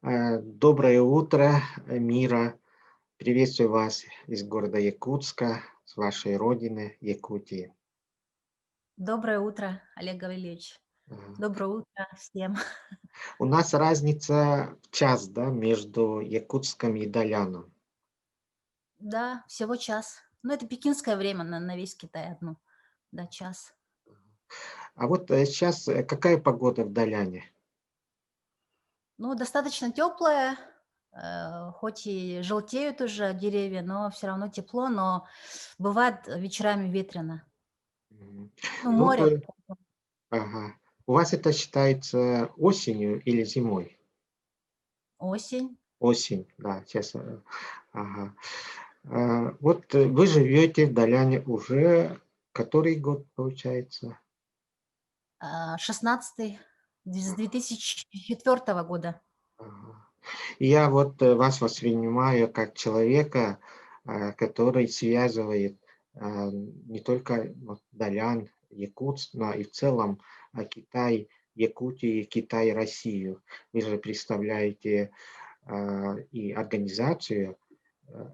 Доброе утро, Мира. Приветствую вас из города Якутска, с вашей родины, Якутии. Доброе утро, Олег Гаврилович. Ага. Доброе утро всем. У нас разница в час, да, между Якутском и Даляном. Да, всего час. Ну, это пекинское время на весь Китай одно. Да, час. А вот сейчас какая погода в Даляне? Ну, достаточно теплое, хоть и желтеют уже деревья, но все равно тепло, но бывает вечерами ветрено. Мгм. Ну, Ну, море, ага. У вас это считается осенью или зимой? осень. Осень, да, сейчас. Ага. Вот вы живете в Даляне уже который год, получается? 16 с 2004 года. Ага. Я вот вас воспринимаю как человека, который связывает не только вот Далян, Якутск, но и в целом Китай, Якутию, Китай, Россию. Вы же представляете и организацию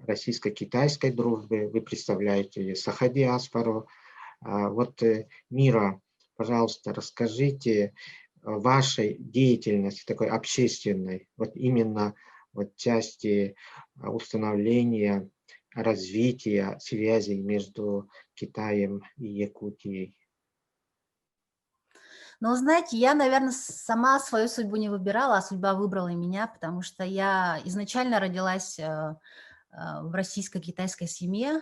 российско-китайской дружбы, вы представляете Сахадиаспору. Вот, Мира, пожалуйста, расскажите о вашей деятельности, такой общественной, вот именно вот части установления, развития связей между Китаем и Якутией. Но, знаете, я, наверное, сама свою судьбу не выбирала, а судьба выбрала меня, потому что я изначально родилась в российско-китайской семье.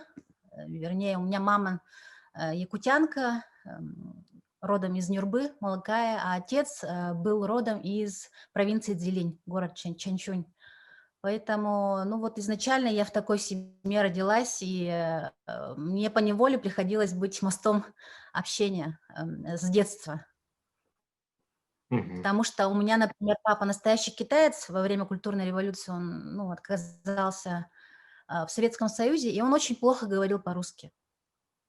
Вернее, у меня мама якутянка, родом из Нюрбы, Малакая, а отец был родом из провинции Цзилинь, город Чанчунь. Поэтому, ну вот изначально я в такой семье родилась, и мне поневоле приходилось быть мостом общения с детства. Мгм. Потому что у меня, например, папа настоящий китаец. Во время культурной революции он, ну, оказался, в Советском Союзе, и он очень плохо говорил по-русски.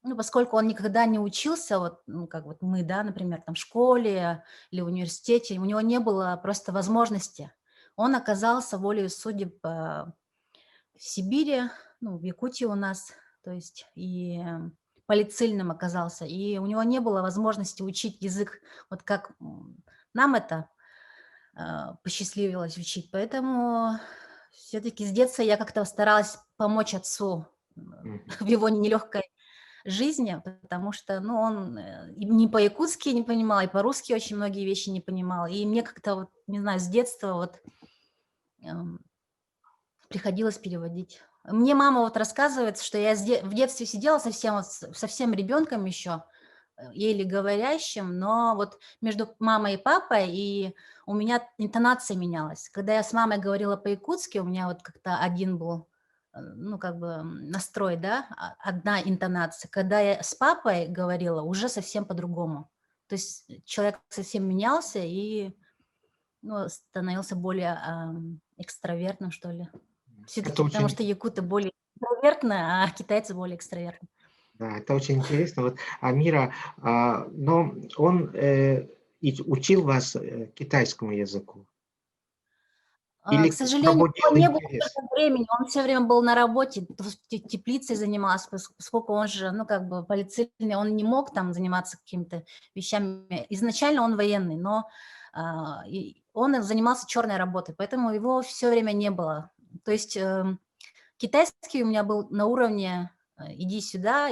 Ну, поскольку он никогда не учился, вот, ну, как вот мы, да, например, там в школе или в университете, у него не было просто возможности. Он оказался волею судеб, в Сибири, ну, в Якутии у нас, то есть, и полицейным оказался. И у него не было возможности учить язык, вот как нам это посчастливилось учить. Поэтому все-таки с детства я как-то старалась помочь отцу Мгм. в его нелегкой жизни, потому что, ну, он и не по-якутски не понимал, и по-русски очень многие вещи не понимал. И мне как-то, вот, не знаю, с детства вот эм, приходилось переводить. Мне мама вот рассказывает, что я в детстве сидела совсем, вот совсем ребенком еще, еле говорящим, но вот между мамой и папой и у меня интонация менялась. Когда я с мамой говорила по-якутски, у меня вот как-то один был, ну, как бы настрой, да, одна интонация. Когда я с папой говорила, уже совсем по-другому. То есть человек совсем менялся и, ну, становился более экстравертным, что ли. Это Все-таки, потому очень, что якуты более интровертны, а китайцы более экстравертны. да, это очень интересно. Вот, Мира, но он и учил вас китайскому языку К или сожалению, у пробудил него не было интерес? столько времени, он все время был на работе, то есть теплицей занимался, поскольку он же, ну, как бы полицейный, он не мог там заниматься какими-то вещами. Изначально он военный, но и он занимался черной работой, поэтому его все время не было. То есть китайский у меня был на уровне «иди сюда»,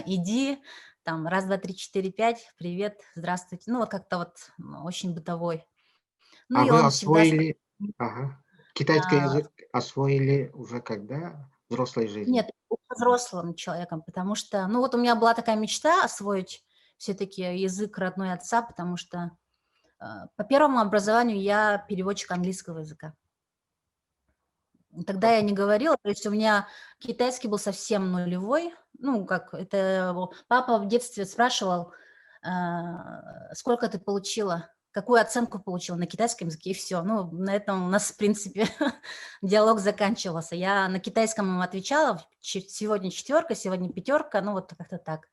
«иди», там раз, два, три, четыре, пять, привет, здравствуйте. Ну, вот как-то вот очень бытовой. Ну А и вы он всегда освоили, ага, китайский а, язык освоили уже когда? В взрослой жизни? нет, уже взрослым человеком, потому что, ну, вот у меня была такая мечта освоить все-таки язык родной отца, потому что по первому образованию я переводчик английского языка. Тогда я не говорила, то есть у меня китайский был совсем нулевой. Ну, как это папа в детстве спрашивал, сколько ты получила, какую оценку получила на китайском языке, и все. Ну, на этом у нас, в принципе, диалог заканчивался. Я на китайском ему отвечала, сегодня четверка, сегодня пятерка, ну, вот как-то так.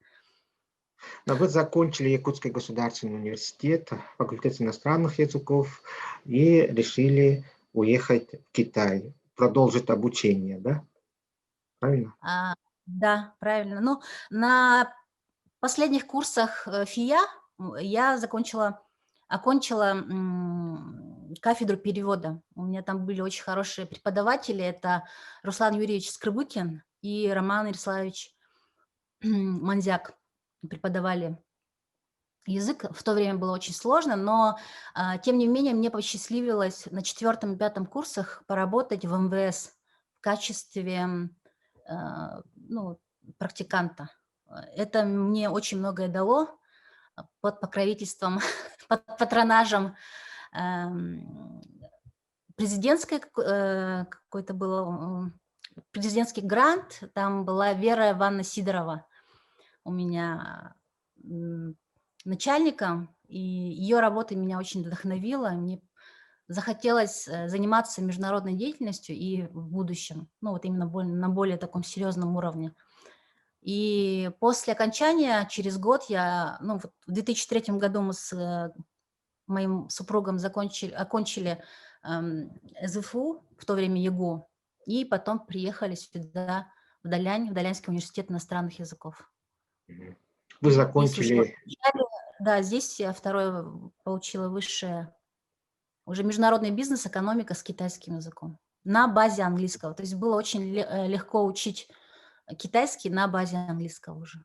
Но вы закончили Якутский государственный университет, факультет иностранных языков и решили уехать в Китай, продолжить обучение, да? Правильно? Да, правильно. Ну, на последних курсах ФИЯ я окончила кафедру перевода. У меня там были очень хорошие преподаватели. Это Руслан Юрьевич Скрыбыкин и Роман Ярославович Манзяк преподавали язык. В то время было очень сложно, но, тем не менее, мне посчастливилось на 4-м и 5-м курсах поработать в МВС в качестве ну, практиканта. Это мне очень многое дало под покровительством, под патронажем президентской какой-то был президентский грант. Там была Вера Ивановна Сидорова у меня начальником, и ее работа меня очень вдохновила. Мне захотелось заниматься международной деятельностью и в будущем, ну вот именно на более таком серьезном уровне. И после окончания, через год ну вот в 2003 году мы с моим супругом окончили СФУ, в то время ЕГУ, и потом приехали сюда, в Далянь, в Далянский университет иностранных языков. Вы Здесь училась закончили... вначале, да, здесь я второе получила высшее, уже международный бизнес, экономика с китайским языком на базе английского. То есть было очень легко учить китайский на базе английского уже.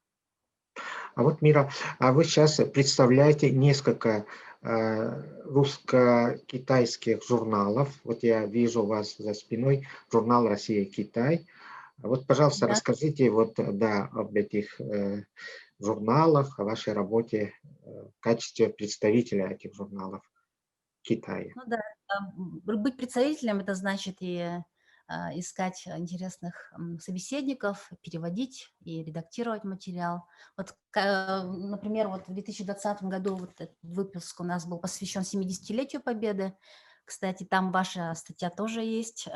А вот, Мира, а вы сейчас представляете несколько русско-китайских журналов. Вот я вижу у вас за спиной журнал «Россия-Китай». Вот, пожалуйста, Да. расскажите вот, да, об этих журналах, о вашей работе в качестве представителя этих журналов в Китае. Ну да, быть представителем — это значит и искать интересных собеседников, переводить и редактировать материал. Вот, например, вот в 2020 году вот этот выпуск у нас был посвящен 70-летию Победы. Кстати, там ваша статья тоже есть.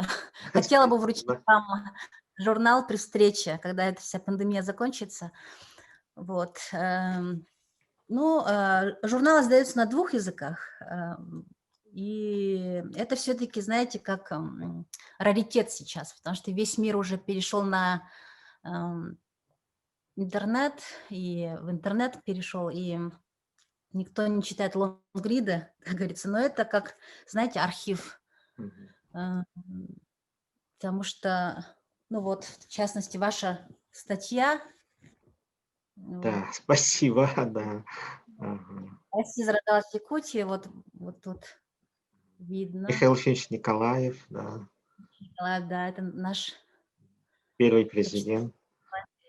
Хотела бы вручить Спасибо. вам журнал при встрече, когда эта вся пандемия закончится. Вот. Ну, журнал издается на 2 языках. И это все-таки, знаете, как раритет сейчас, потому что весь мир уже перешел на интернет, и в интернет перешел, и никто не читает лонгриды, как говорится, но это как, знаете, архив. Потому что, ну вот, в частности, ваша статья. Да, спасибо, да. Ага. Россия зарождалась в Якутии, вот тут видно. Михаил Ильич Николаев, да, Да, это наш первый почти президент.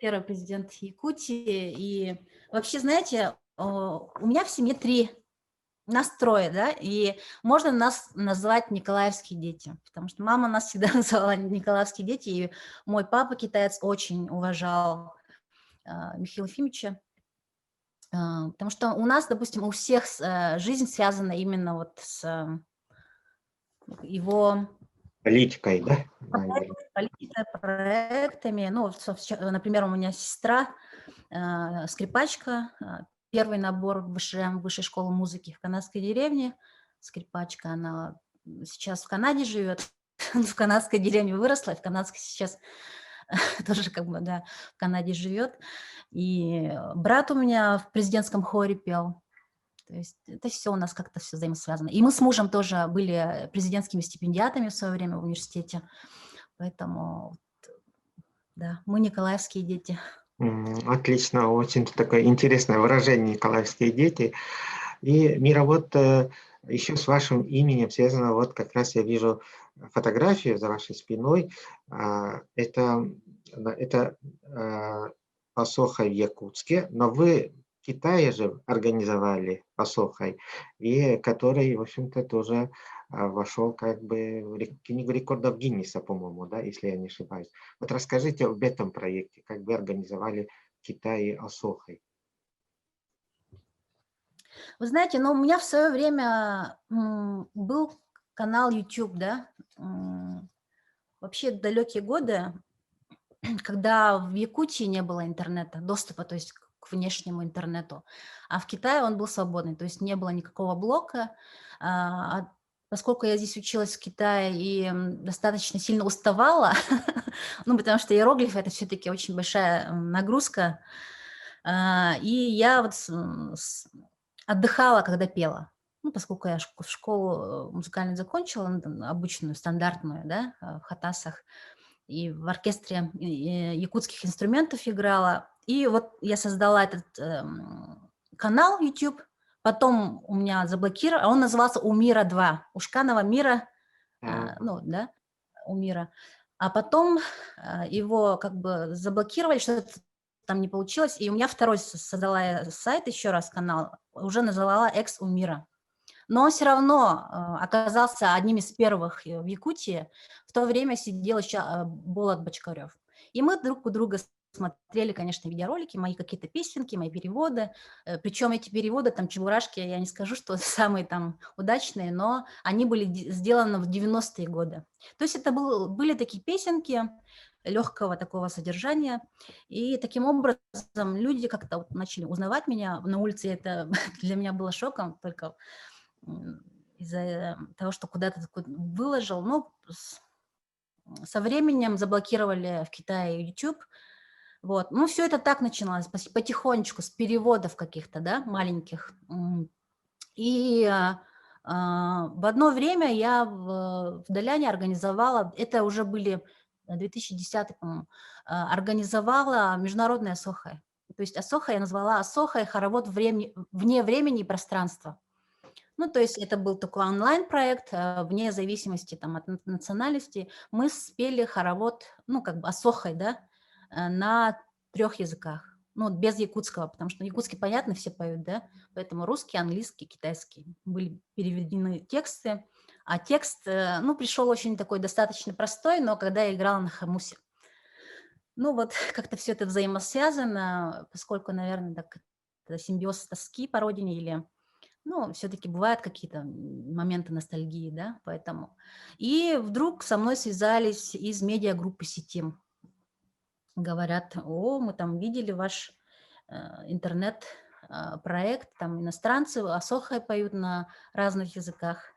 первый президент Якутии. И вообще, знаете, у меня в семье 3 настроя, да, и можно нас назвать николаевские дети, потому что мама нас всегда называла николаевские дети, и мой папа, китаец, очень уважал Михаила Ефимовича, потому что у нас, допустим, у всех жизнь связана именно вот с его Политикой, да? Наверное. политикой, проектами. Ну, например, у меня сестра скрипачка, первый набор в ВШМ, Высшей школы музыки в канадской деревне. Скрипачка, она сейчас в Канаде живет, в канадской деревне выросла, в канадской сейчас тоже как бы, да, в Канаде живет. И брат у меня в президентском хоре пел. То есть это все у нас как-то все взаимосвязано. И мы с мужем тоже были президентскими стипендиатами в свое время в университете. Поэтому, да, мы николаевские дети. Отлично, очень такое интересное выражение «николаевские дети». И, Мира, вот еще с вашим именем связано, вот как раз я вижу фотографию за вашей спиной. Это Пасоха в Якутске, но вы в Китае же организовали Пасохой, и который, в общем-то, тоже вошел как бы в книгу рекордов Гиннеса, по-моему, да, если я не ошибаюсь. Вот расскажите об этом проекте, как вы организовали в Китае Асохой. Вы знаете, ну, у меня в свое время был канал YouTube, да, вообще далекие годы, когда в Якутии не было интернета, доступа, то есть к внешнему интернету, а в Китае он был свободный, то есть не было никакого блока, поскольку я здесь училась в Китае и достаточно сильно уставала, ну, потому что иероглифы — это все-таки очень большая нагрузка, и я вот отдыхала, когда пела. Ну, поскольку я школу музыкальную закончила, ну, там, обычную, стандартную, да, в хатасах, и в оркестре якутских инструментов играла. И вот я создала этот канал YouTube, потом у меня заблокировали, а он назывался «У мира 2», «Ушканова мира», Ага. ну, да, «У мира». А потом его как бы заблокировали, что-то там не получилось, и у меня второй создала я сайт, еще раз канал, уже назвала «Экс у мира». Но он все равно оказался одним из первых в Якутии. В то время сидел еще Болат Бочкарев. И мы друг у друга смотрели, конечно, видеоролики, мои какие-то песенки, мои переводы. Причем эти переводы, там, чебурашки, я не скажу, что самые там удачные, но они были сделаны в 90-е годы. То есть это были такие песенки легкого такого содержания. И таким образом люди как-то вот начали узнавать меня на улице. Это для меня было шоком, только из-за того, что куда-то выложил. Но со временем заблокировали в Китае YouTube. Вот. Ну, все это так начиналось, потихонечку, с переводов каких-то, да, маленьких. И в одно время я в Даляне организовала, это уже были 2010, по-моему, организовала международное Асохай. То есть Асохай я назвала Асохай хоровод вне времени и пространства. Ну, то есть это был такой онлайн-проект, вне зависимости там, от национальности. Мы спели хоровод, ну, как бы асохой, да, на 3 языках. Ну, вот без якутского, потому что якутский, понятно, все поют, да, поэтому русский, английский, китайский. Были переведены тексты, а текст, ну, пришел очень такой достаточно простой, но когда я играла на хамусе. Ну, вот как-то все это взаимосвязано, поскольку, наверное, так, это симбиоз тоски по родине или ну, все-таки бывают какие-то моменты ностальгии, да, поэтому. И вдруг со мной связались из медиагруппы «Сетим». Говорят, о, мы там видели ваш интернет-проект, там иностранцы асохой поют на разных языках,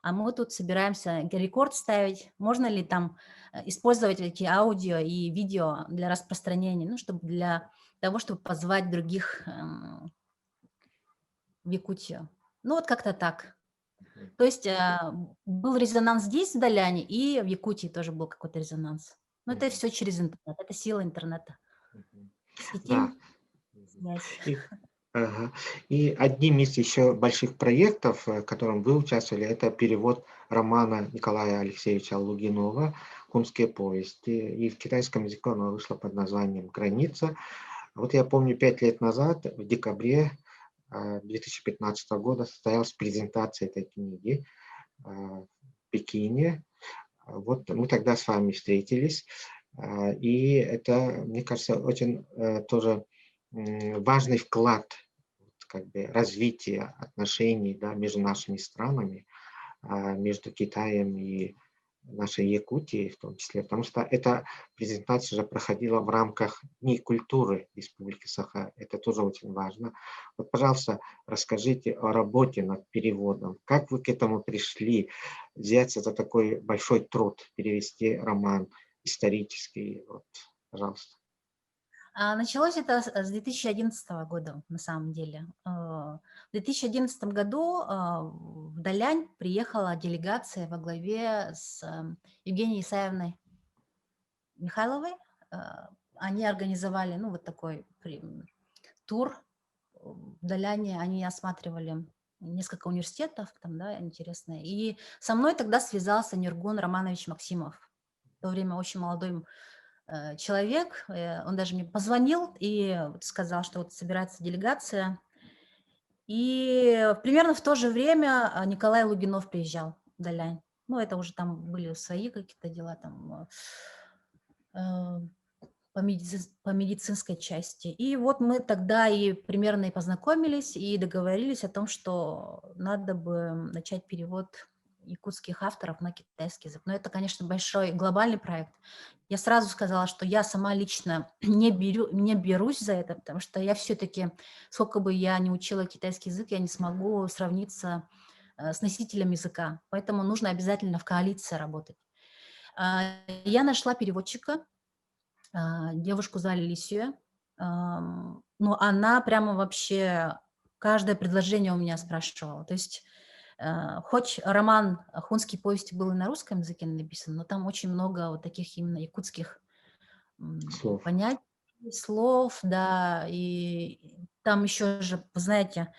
а мы тут собираемся рекорд ставить. Можно ли там использовать эти аудио и видео для распространения, ну, чтобы для того, чтобы позвать других в Якутию? Ну, вот как-то так. То есть был резонанс здесь, в Даляне, и в Якутии тоже был какой-то резонанс. Но это Мгм. все через интернет, это сила интернета. Мгм. Да. Сетим, Мгм. связь. И, ага. И одним из еще больших проектов, в котором вы участвовали, это перевод романа Николая Алексеевича Лугинова «Кунские повести». И в китайском языке оно вышло под названием «Граница». Вот я помню, 5 лет назад, в декабре 2015 года, состоялась презентация этой книги в Пекине. Вот мы тогда с вами встретились. И это, мне кажется, очень тоже важный вклад как бы развития отношений, да, между нашими странами, между Китаем и нашей Якутией в том числе, потому что эта презентация же проходила в рамках Дней культуры Республики Саха. Это тоже очень важно. Вот, пожалуйста, расскажите о работе над переводом. Как вы к этому пришли? Взяться за такой большой труд, перевести роман исторический. Вот, пожалуйста. Началось это с 2011 года, на самом деле. В 2011 году в Далянь приехала делегация во главе с Евгенией Исаевной Михайловой. Они организовали, ну, вот такой тур в Даляне. Они осматривали несколько университетов, там, да, интересные. И со мной тогда связался Нюргун Романович Максимов. В то время очень молодой человек. Он даже мне позвонил и сказал, что вот собирается делегация. И примерно в то же время Николай Лугинов приезжал в Далянь. Ну, это уже там были свои какие-то дела, там по медицинской части. И вот мы тогда и примерно и познакомились, и договорились о том, что надо бы начать перевод якутских авторов на китайский язык. Но это, конечно, большой глобальный проект. Я сразу сказала, что я сама лично не берусь за это, потому что я все-таки, сколько бы я не учила китайский язык, я не смогу сравниться с носителем языка, поэтому нужно обязательно в коалиции работать. Я нашла переводчика, девушку звали Лисия, но она прямо вообще каждое предложение у меня спрашивала. То есть хоть роман «Хунские повести» был и на русском языке написан, но там очень много вот таких именно якутских Слов. понятий, слов, да, и там еще же, вы знаете,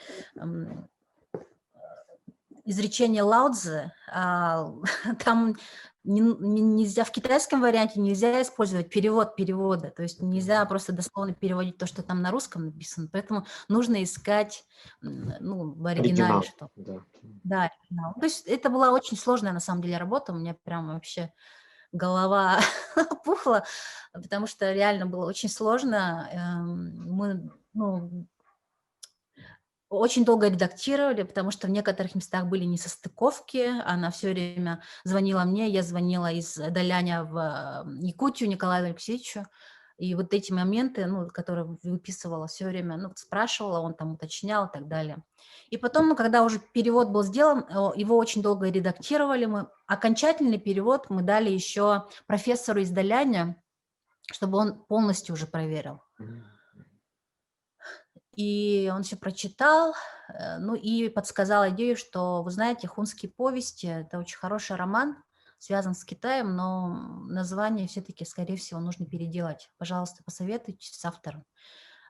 изречение Лао Цзы, там нельзя в китайском варианте нельзя использовать перевод перевода, то есть нельзя просто дословно переводить то, что там на русском написано, поэтому нужно искать ну, в оригинале Оригинал. что. Да. Да, оригинал. То есть это была очень сложная на самом деле работа, у меня прям вообще голова пухла, потому что реально было очень сложно. Мы, ну, очень долго редактировали, потому что в некоторых местах были несостыковки. Она все время звонила мне, я звонила из Даляня в Якутию Николаю Алексеевичу. И вот эти моменты, ну, которые выписывала все время, ну, спрашивала, он там уточнял и так далее. И потом, ну, когда уже перевод был сделан, его очень долго редактировали. Мы окончательный перевод мы дали еще профессору из Даляня, чтобы он полностью уже проверил. И он все прочитал, ну и подсказал идею, что, вы знаете, «Хунские повести» — это очень хороший роман, связан с Китаем, но название все-таки, скорее всего, нужно переделать. Пожалуйста, посоветуйтесь с автором.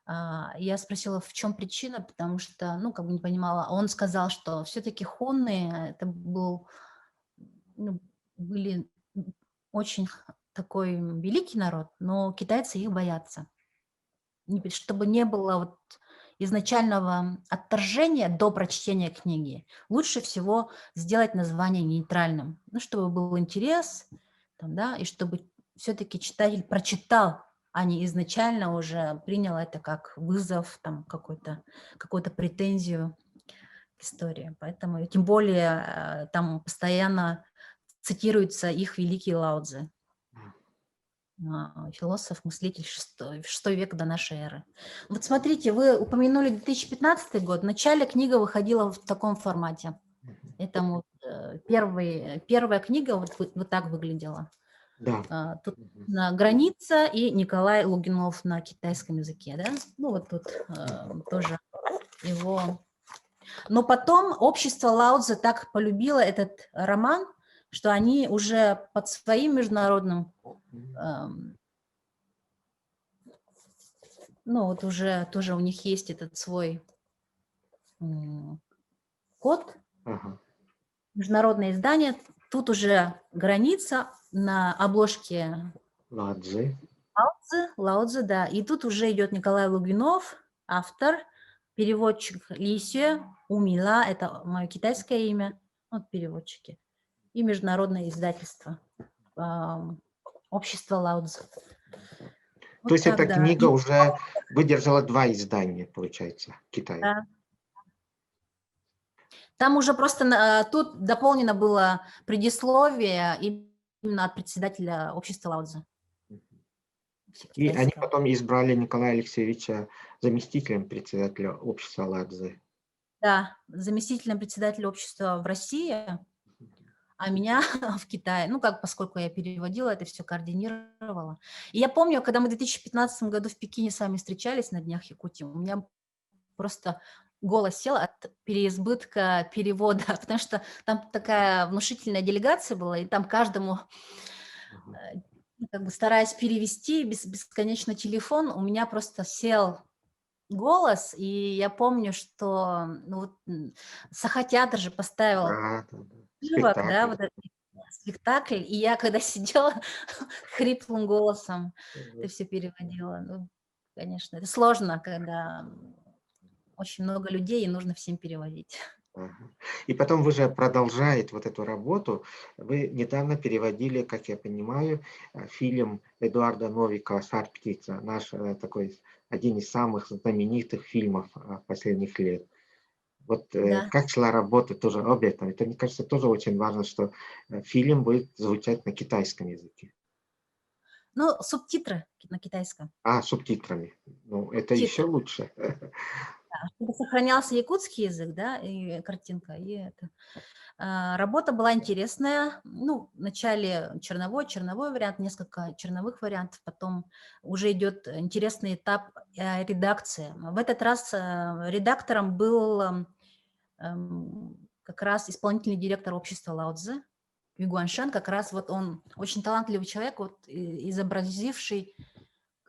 Я спросила, в чем причина, потому что, ну, как бы не понимала. Он сказал, что все-таки хунны — это был, ну, были очень такой великий народ, но китайцы их боятся. Чтобы не было вот изначального отторжения до прочтения книги, лучше всего сделать название нейтральным, ну, чтобы был интерес, там, да, и чтобы все-таки читатель прочитал, а не изначально уже принял это как вызов, там, какую-то претензию к истории. Поэтому, и тем более, там постоянно цитируется их великий Лао Цзы, философ, мыслитель VI век до нашей эры. Вот смотрите, вы упомянули 2015 год. В начале книга выходила в таком формате. Это вот первая книга вот так выглядела. Да. Тут граница и Николай Лугинов на китайском языке. Да? Ну вот тут тоже его... Но потом общество Лао Цзы так полюбило этот роман, что они уже под своим международным ну, вот уже тоже у них есть этот свой код, международное издание. Тут уже граница на обложке Лао Цзы. Лао Цзы, да. И тут уже идет Николай Лугинов, автор, переводчик Лисия, Умила, это мое китайское имя, вот переводчики, и международное издательство, общество Лао Цзы. Вот то есть так, эта да. книга уже выдержала 2 издания, получается, в Китае. Да. Там уже просто тут дополнено было предисловие именно от председателя общества Лао Цзы. И они потом избрали Николая Алексеевича заместителем председателя общества Лао Цзы. Да, заместителем председателя общества в России, а меня в Китае. Ну, как, поскольку я переводила, это все координировала. И я помню, когда мы в 2015 году в Пекине с вами встречались на Днях Якутии, у меня просто голос сел от переизбытка перевода, потому что там такая внушительная делегация была, и там каждому, как бы стараясь перевести бесконечно телефон, у меня просто сел голос, и я помню, что ну, вот, Сахатеатр же поставил спектакль, да, вот этот спектакль, и я когда сидела хриплым голосом, это все переводила. Ну, конечно, это сложно, когда очень много людей, и нужно всем переводить. И потом вы же продолжаете вот эту работу. Вы недавно переводили, как я понимаю, фильм Эдуарда Новикова «Царь птица», наш такой один из самых знаменитых фильмов последних лет. Вот Да. как шла работа тоже об этом? Это, мне кажется, тоже очень важно, что фильм будет звучать на китайском языке. Ну, субтитры на китайском. Субтитрами. Ну, это еще Субтитры. лучше. чтобы сохранялся якутский язык, да, и картинка, и это. Работа была интересная. Ну, вначале черновой вариант, несколько черновых вариантов, потом уже идет интересный этап редакции. В этот раз редактором был как раз исполнительный директор общества Лао Цзы, Ю Гуаншан. Как раз вот он очень талантливый человек, вот, изобразивший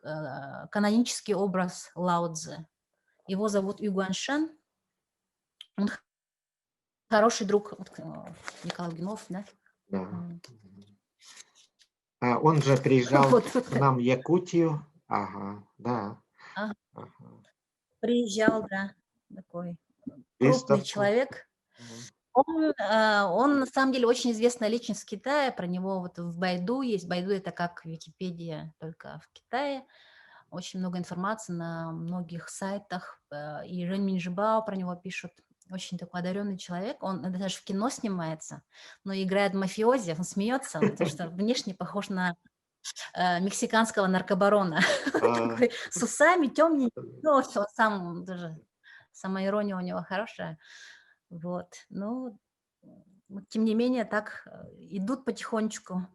канонический образ Лао Цзы. Его зовут Ю Гуаншан. Он хороший друг Николая Гинов, да? Да. Он же приезжал Вот. к нам в Якутию. Ага, да. Ага. Ага. Приезжал, да, такой крупный Выставку. человек. Он на самом деле очень известная личность в Китае, про него вот в Байду есть. Байду — это как Википедия, только в Китае. Очень много информации на многих сайтах. И Жень Минжибао про него пишут. Очень такой одаренный человек. Он даже в кино снимается, но играет мафиози. Он смеется, потому что внешне похож на мексиканского наркобарона. Такой с усами, темненький. Ну, он сам даже, самоирония у него хорошая. Вот. Ну, тем не менее, так идут потихонечку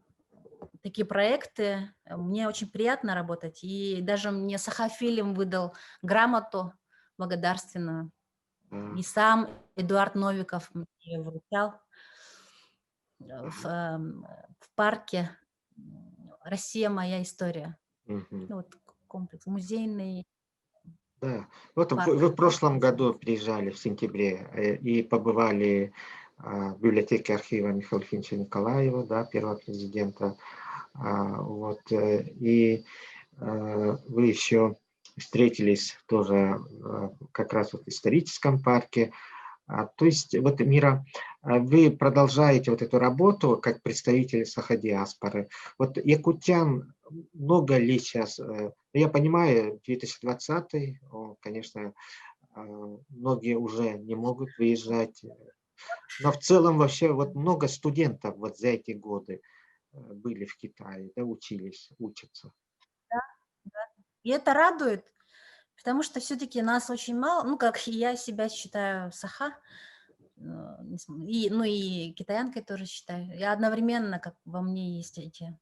такие проекты. Мне очень приятно работать. И даже мне Сахафильм выдал грамоту благодарственную. И сам Эдуард Новиков мне вручал в парке «Россия. Моя история». Вот комплекс музейный. Да. Вот вы в прошлом году приезжали в сентябре и побывали в библиотеке архива Михаила Ильича Николаева, да, первого президента. Вот, и вы еще встретились тоже как раз вот в историческом парке. То есть, вот, Мира, вы продолжаете вот эту работу как представители саха-диаспоры. Вот якутян много ли сейчас? Я понимаю, 2020, конечно, многие уже не могут выезжать. Но в целом вообще вот много студентов вот за эти годы были в Китае, да, учатся. Да, да. И это радует, потому что все-таки нас очень мало, ну, как я себя считаю саха, и китаянкой тоже считаю. И одновременно, как во мне есть эти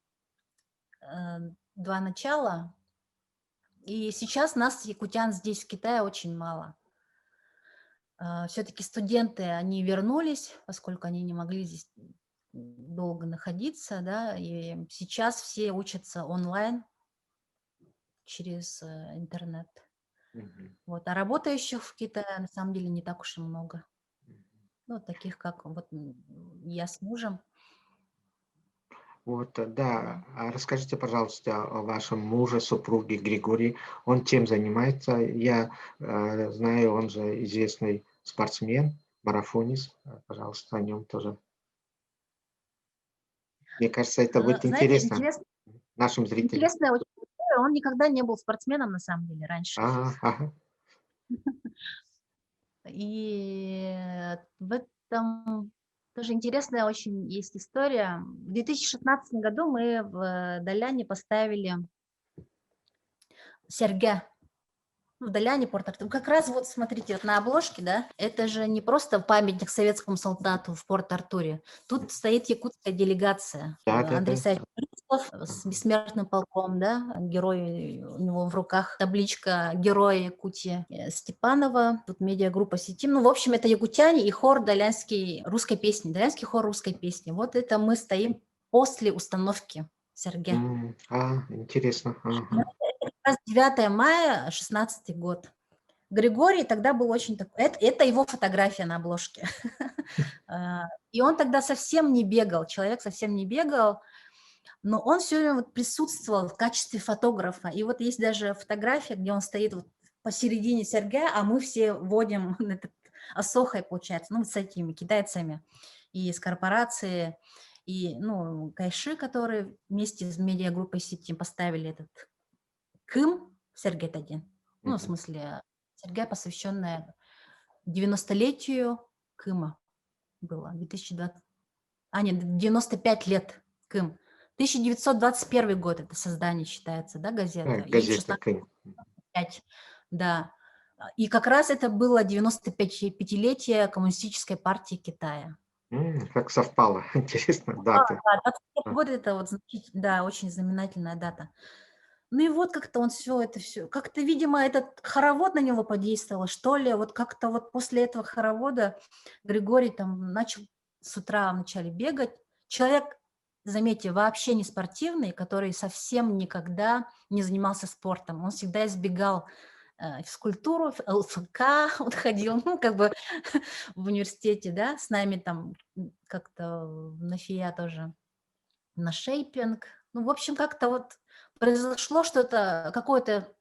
два начала. И сейчас нас, якутян, здесь в Китае очень мало. Все-таки студенты, они вернулись, поскольку они не могли здесь долго находиться, да, и сейчас все учатся онлайн через интернет. Вот. А работающих в Китае на самом деле не так уж и много. Ну, таких, как вот я с мужем. Вот, да. А расскажите, пожалуйста, о вашем муже, супруге Григорий. Он чем занимается? Я знаю, он же известный спортсмен, марафонист. Пожалуйста, о нем тоже. Мне кажется, это будет Знаете, интересно нашим зрителям. интересная очень история. Он никогда не был спортсменом, на самом деле, раньше. Ага. И в этом тоже интересная очень есть история. В 2016 году мы в Даляне поставили Серге. В Даляне, Порт-Артур. Как раз вот смотрите, вот на обложке, да, это же не просто памятник советскому солдату в Порт-Артуре. Тут стоит якутская делегация. Да. Андрей Савич с бессмертным полком, да, герой, у него в руках табличка «Героя Якутии» Степанова, тут медиагруппа «Сетим». Ну, в общем, это якутяне и хор далянский русской песни, далянский хор русской песни. Вот это мы стоим после установки Серге. Интересно. Ага. 9 мая, 16 год. Григорий тогда был очень такой... Это его фотография на обложке. И он тогда совсем не бегал, человек совсем не бегал, но он все время вот присутствовал в качестве фотографа. И вот есть даже фотография, где он стоит вот посередине Сергея, а мы все водим этот Асохой, получается, ну, с этими китайцами и с корпорации, и, ну, Кайши, которые вместе с медиагруппой сети поставили этот Кым Сергей один. Ну, в смысле, Сергей, посвященная 90-летию Кыма было, 2020... нет, 95 лет Кым. 1921 год это создание считается, да, газета. Газета Кым. Да. И как раз это было 95-летие Коммунистической партии Китая. Как совпало, интересно, Да, даты. да, 25 А, год это вот да, очень знаменательная дата. Ну и вот как-то он все, как-то, видимо, этот хоровод на него подействовал, что ли. Вот как-то вот после этого хоровода Григорий там начал с утра вначале бегать. Человек, заметьте, вообще не спортивный, который совсем никогда не занимался спортом. Он всегда избегал физкультуру, ЛФК, он ходил, ну, как бы в университете, да, с нами там как-то на ФИА тоже на шейпинг. Ну, в общем, как-то вот произошло что-то, какое-то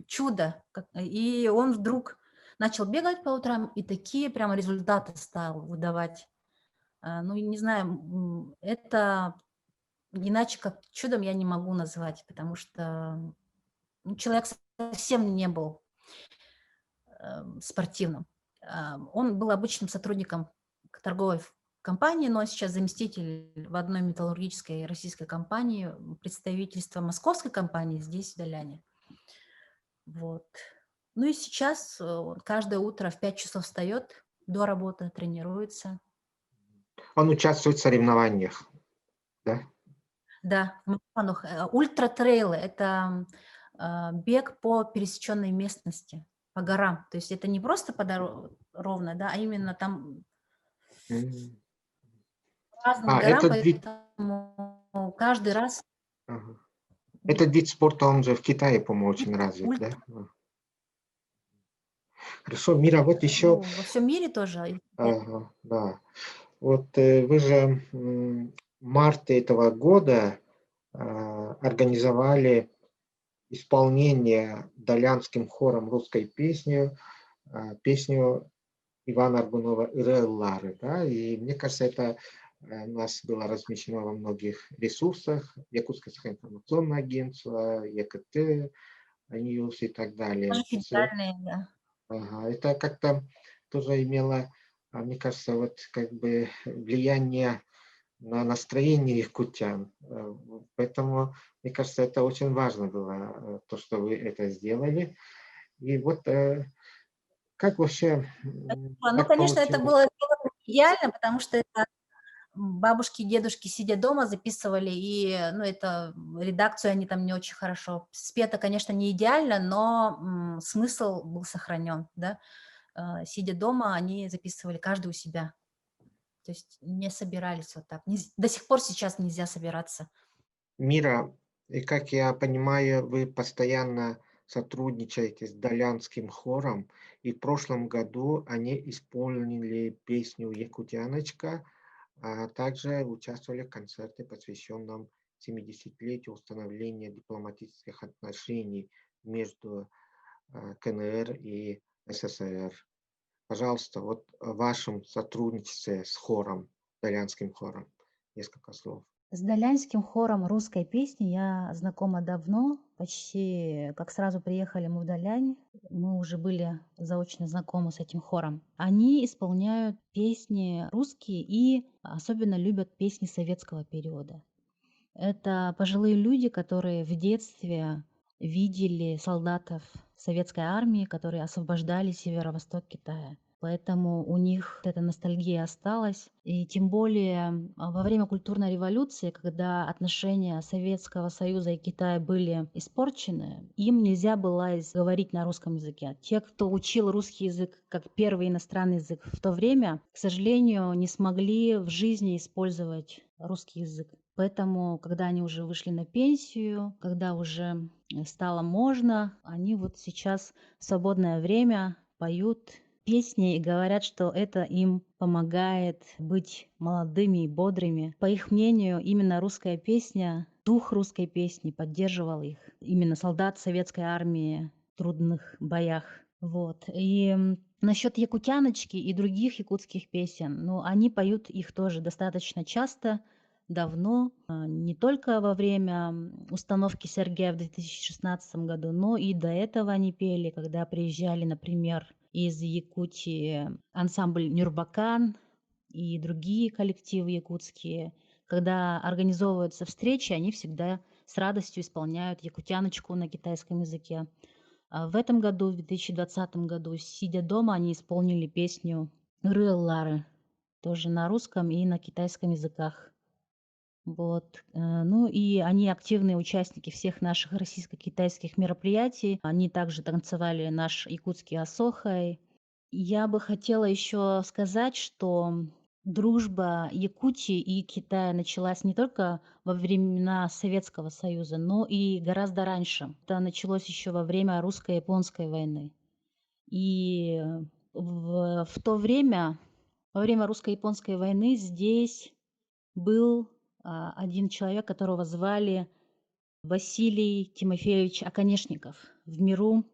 чудо, и он вдруг начал бегать по утрам и такие прямо результаты стал выдавать. Ну, не знаю, это иначе как чудом я не могу назвать, потому что человек совсем не был спортивным. Он был обычным сотрудником торговой компании, но сейчас заместитель в одной металлургической российской компании, представительство московской компании здесь, в Даляне. Вот. Ну и сейчас он каждое утро в 5 часов встает, до работы тренируется. Он участвует в соревнованиях, да? Да, в марафонах. Ультра-трейлы– это бег по пересеченной местности, по горам. То есть это не просто ровно, да, а именно там М. по разным горам, Этот вид, поэтому каждый раз ага. бег Этот вид спорта, он же в Китае, по-моему, очень развит, да? ультра, Хорошо, Мира, вот еще, ну, во всем мире тоже. ага, да. Вот вы же в марте этого года организовали исполнение далянским хором русской песню Ивана Аргунова «Иреллары», да, и мне кажется, это у нас было размещено во многих ресурсах, Якутское информационное агентство, ЕКТ, Ньюс и так Даже далее. федеральные, да. Ага, это как-то тоже имело, мне кажется, вот как бы влияние на настроение якутян. Поэтому, мне кажется, это очень важно было, то, что вы это сделали. И вот как вообще Ну, так конечно, это получилось? было сделано идеально, потому что это бабушки, дедушки, сидя дома, записывали, и, ну, это редакцию они там не очень хорошо. Спето, конечно, не идеально, но смысл был сохранен, да. Сидя дома, они записывали каждый у себя. То есть не собирались вот так. До сих пор сейчас нельзя собираться. Мира, и как я понимаю, вы постоянно сотрудничаете с Далянским хором, и в прошлом году они исполнили песню «Якутяночка», а также участвовали в концерте, посвященном 70-летию установления дипломатических отношений между КНР и СССР. Пожалуйста, вот о вашем сотрудничестве с хором, Далянским хором, несколько слов. С Далянским хором русской песни я знакома давно, почти как сразу приехали мы в Далянь, мы уже были заочно знакомы с этим хором. Они исполняют песни русские и особенно любят песни советского периода. Это пожилые люди, которые в детстве видели солдатов советской армии, которые освобождали северо-восток Китая. Поэтому у них эта ностальгия осталась. И тем более во время культурной революции, когда отношения Советского Союза и Китая были испорчены, им нельзя было говорить на русском языке. Те, кто учил русский язык как первый иностранный язык в то время, к сожалению, не смогли в жизни использовать русский язык. Поэтому, когда они уже вышли на пенсию, когда уже стало можно, они вот сейчас в свободное время поют песни и говорят, что это им помогает быть молодыми и бодрыми. По их мнению, именно русская песня, дух русской песни поддерживал их. Именно солдат советской армии в трудных боях. Вот. И насчет якутяночки и других якутских песен, ну, они поют их тоже достаточно часто, давно, не только во время установки Сергея в 2016 году, но и до этого они пели, когда приезжали, например, из Якутии ансамбль «Нюрбакан» и другие коллективы якутские. Когда организовываются встречи, они всегда с радостью исполняют якутяночку на китайском языке. А в этом году, в 2020 году, сидя дома, они исполнили песню "Рыэллары", тоже на русском и на китайском языках. Вот, ну и они активные участники всех наших российско-китайских мероприятий. Они также танцевали наш якутский асохай. Я бы хотела еще сказать, что дружба Якутии и Китая началась не только во времена Советского Союза, но и гораздо раньше. Это началось еще во время русско-японской войны. И в то время, во время русско-японской войны здесь был один человек, которого звали Василий Тимофеевич Оконешников. В миру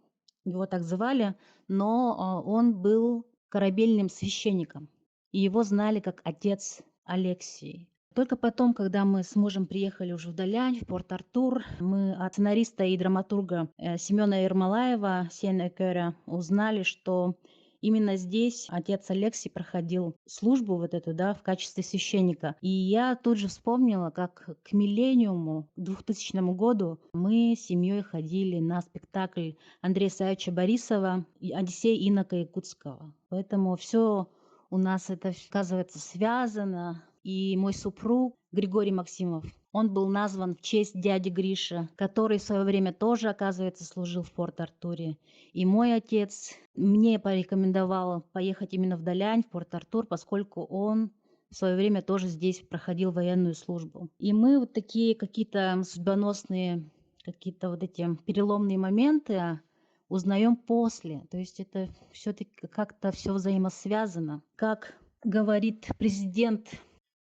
его так звали, но он был корабельным священником, и его знали как отец Алексий. Только потом, когда мы с мужем приехали уже в Далянь, в Порт-Артур, мы от сценариста и драматурга Семена Ермолаева, Сен Экера, узнали, что именно здесь отец Алексий проходил службу вот эту, да, в качестве священника. И я тут же вспомнила, как к миллениуму, к 2000 году, мы с семьей ходили на спектакль Андрея Савича Борисова «Одиссей инока Якутского». Поэтому все у нас это, оказывается, связано. И мой супруг Григорий Максимов, он был назван в честь дяди Гриша, который в свое время тоже, оказывается, служил в Порт-Артуре. И мой отец мне порекомендовал поехать именно в Далянь, в Порт-Артур, поскольку он в свое время тоже здесь проходил военную службу. И мы вот такие какие-то судьбоносные, какие-то вот эти переломные моменты узнаем после. То есть это все-таки как-то все взаимосвязано. Как говорит президент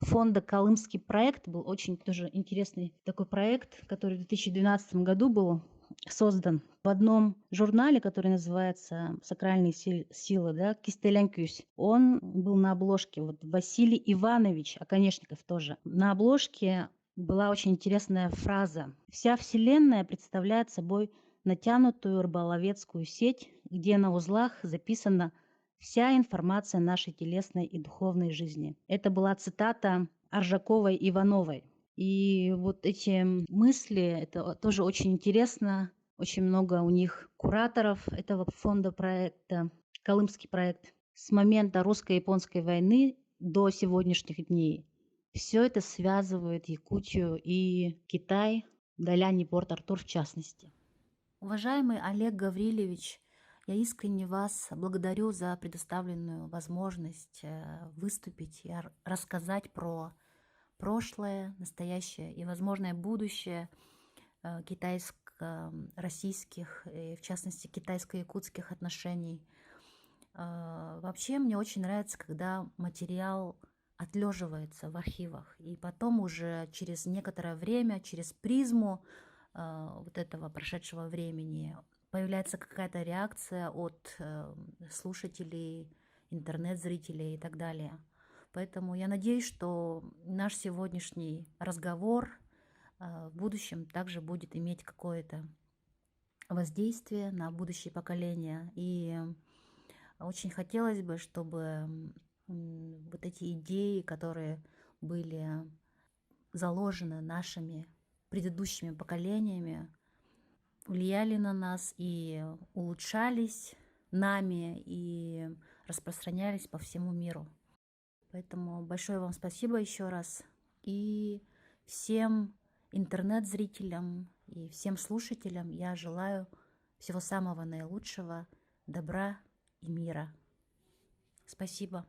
фонда «Колымский проект», был очень тоже интересный такой проект, который в 2012 году был создан в одном журнале, который называется «Сакральные силы», да, Кистелянкюсь. Он был на обложке, вот Василий Иванович Оконешников тоже. На обложке была очень интересная фраза: «Вся Вселенная представляет собой натянутую рыболовецкую сеть, где на узлах записана вся информация нашей телесной и духовной жизни». Это была цитата Аржаковой-Ивановой. И вот эти мысли, это тоже очень интересно. Очень много у них кураторов этого фонда проекта, Колымский проект. С момента русско-японской войны до сегодняшних дней все это связывает Якутию и Китай, Далянь и Порт-Артур в частности. Уважаемый Олег Гаврилевич, я искренне вас благодарю за предоставленную возможность выступить и рассказать про прошлое, настоящее и возможное будущее китайско-российских, и в частности китайско-якутских отношений. Вообще мне очень нравится, когда материал отлеживается в архивах, и потом уже через некоторое время, через призму вот этого прошедшего времени появляется какая-то реакция от слушателей, интернет-зрителей и так далее. Поэтому я надеюсь, что наш сегодняшний разговор в будущем также будет иметь какое-то воздействие на будущее поколения. И очень хотелось бы, чтобы вот эти идеи, которые были заложены нашими предыдущими поколениями, влияли на нас и улучшались нами и распространялись по всему миру. Поэтому большое вам спасибо еще раз. И всем интернет-зрителям и всем слушателям я желаю всего самого наилучшего, добра и мира. Спасибо.